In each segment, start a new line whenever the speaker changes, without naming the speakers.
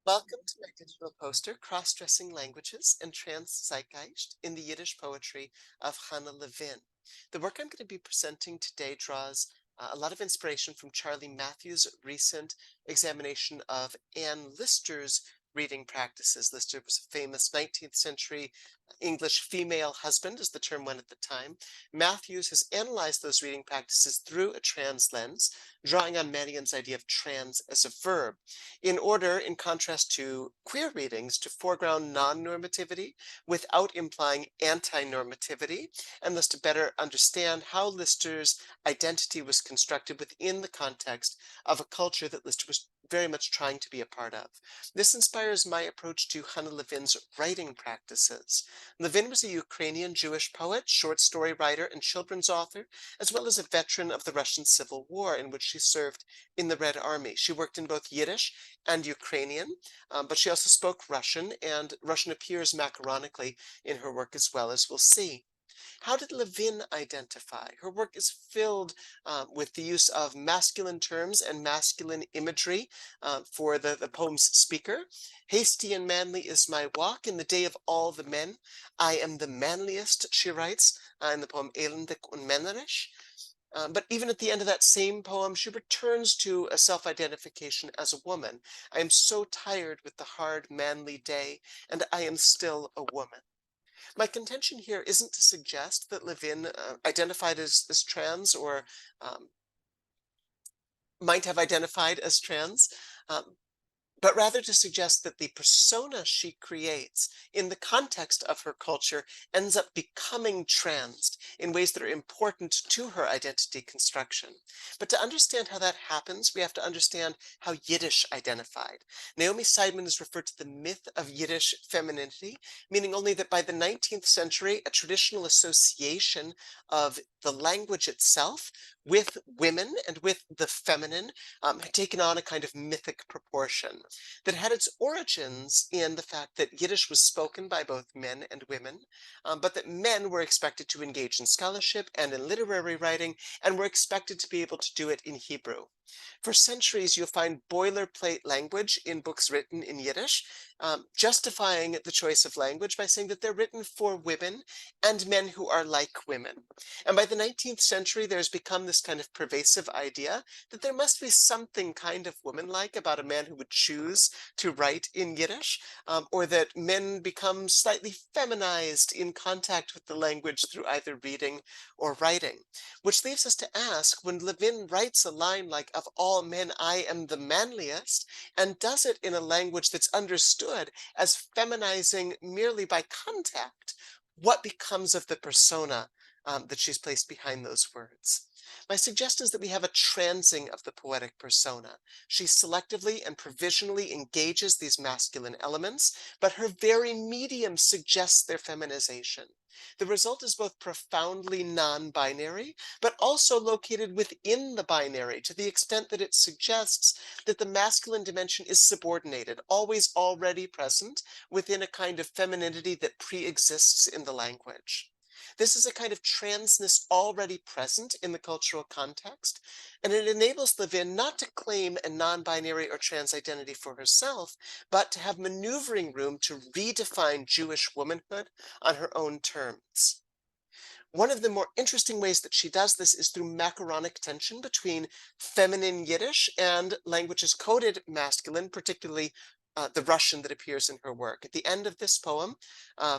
Welcome to my digital poster, Crossdressing Languages and Zeitgeist in the Yiddish poetry of Khane Levin. The work I'm going to be presenting today draws a lot of inspiration from Charlie Matthews' recent examination of Anne Lister's reading practices. Lister was a famous 19th century English female husband, as the term went at the time. Matthews has analyzed those reading practices through a trans lens, drawing on Mannion's idea of trans as a verb, in order, in contrast to queer readings, to foreground non-normativity without implying anti-normativity, and thus to better understand how Lister's identity was constructed within the context of a culture that Lister was very much trying to be a part of. This inspires my approach to Khane Levin's writing practices. Levin was a Ukrainian Jewish poet, short story writer, and children's author, as well as a veteran of the Russian Civil War, in which she served in the Red Army. She worked in both Yiddish and Ukrainian, but she also spoke Russian, and Russian appears macaronically in her work as well, as we'll see. How did Levin identify? Her work is filled with the use of masculine terms and masculine imagery for the poem's speaker. Hasty and manly is my walk in the day of all the men. I am the manliest, she writes in the poem Elendig und Männerisch. But even at the end of that same poem, she returns to a self-identification as a woman. I am so tired with the hard, manly day, and I am still a woman. My contention here isn't to suggest that Levin identified as trans or might have identified as trans, but rather to suggest that the persona she creates in the context of her culture ends up becoming trans in ways that are important to her identity construction. But to understand how that happens, we have to understand how Yiddish identified. Naomi Seidman has referred to the myth of Yiddish femininity, meaning only that by the 19th century, a traditional association of the language itself with women and with the feminine had taken on a kind of mythic proportion that had its origins in the fact that Yiddish was spoken by both men and women, but that men were expected to engage in scholarship and in literary writing, and were expected to be able to do it in Hebrew. For centuries, you'll find boilerplate language in books written in Yiddish, justifying the choice of language by saying that they're written for women and men who are like women. And by the 19th century, there's become this kind of pervasive idea that there must be something kind of womanlike about a man who would choose to write in Yiddish, or that men become slightly feminized in contact with the language through either reading or writing. Which leaves us to ask, when Levin writes a line like, "Of all men, I am the manliest," and does it in a language that's understood as feminizing merely by contact, what becomes of the persona that she's placed behind those words? My suggestion is that we have a transing of the poetic persona. She selectively and provisionally engages these masculine elements, but her very medium suggests their feminization. The result is both profoundly non-binary, but also located within the binary, to the extent that it suggests that the masculine dimension is subordinated, always already present within a kind of femininity that pre-exists in the language. This is a kind of transness already present in the cultural context, and it enables Levin not to claim a non-binary or trans identity for herself, but to have maneuvering room to redefine Jewish womanhood on her own terms. One of the more interesting ways that she does this is through macaronic tension between feminine Yiddish and languages coded masculine, particularly the Russian that appears in her work. At the end of this poem,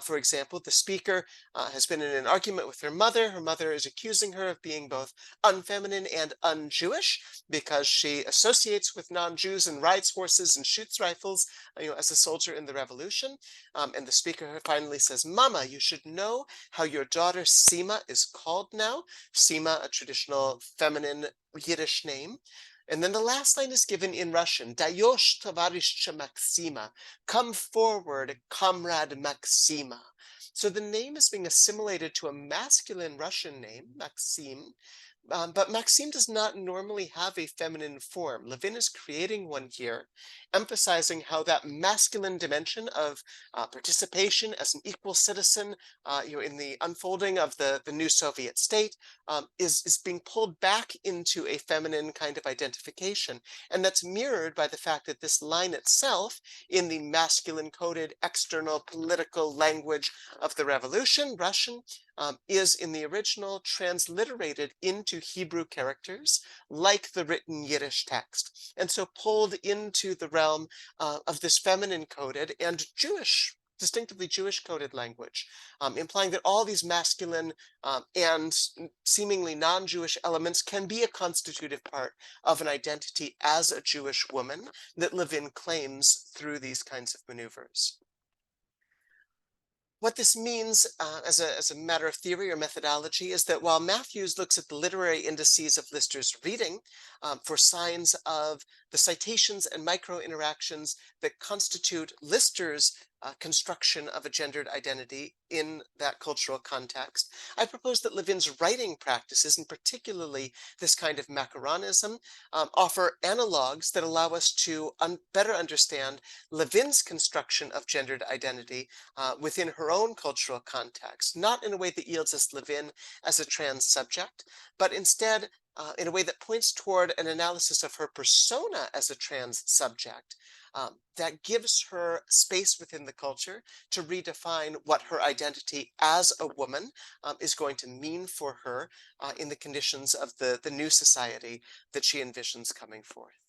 for example, the speaker has been in an argument with her mother. Her mother is accusing her of being both unfeminine and un-Jewish because she associates with non-Jews and rides horses and shoots rifles, as a soldier in the revolution. And the speaker finally says, "Mama, you should know how your daughter Sima is called now." Sima, a traditional feminine Yiddish name. And then the last line is given in Russian, "Dayosh tovarishcha Maxima," come forward, comrade Maxima. So the name is being assimilated to a masculine Russian name, Maxim, But Maxime does not normally have a feminine form. Levin is creating one here, emphasizing how that masculine dimension of participation as an equal citizen, in the unfolding of the new Soviet state, is being pulled back into a feminine kind of identification. And that's mirrored by the fact that this line itself, in the masculine coded external political language of the revolution, Russian, is in the original transliterated into Hebrew characters, like the written Yiddish text, and so pulled into the realm of this feminine coded and Jewish, distinctively Jewish coded language, implying that all these masculine and seemingly non-Jewish elements can be a constitutive part of an identity as a Jewish woman that Levin claims through these kinds of maneuvers. What this means as a matter of theory or methodology is that while Matthews looks at the literary indices of Lister's reading for signs of the citations and micro interactions that constitute Lister's construction of a gendered identity in that cultural context, I propose that Levin's writing practices, and particularly this kind of macaronism, offer analogs that allow us to better understand Levin's construction of gendered identity within her own cultural context, not in a way that yields us Levin as a trans subject, but instead in a way that points toward an analysis of her persona as a trans subject that gives her space within the culture to redefine what her identity as a woman is going to mean for her in the conditions of the new society that she envisions coming forth.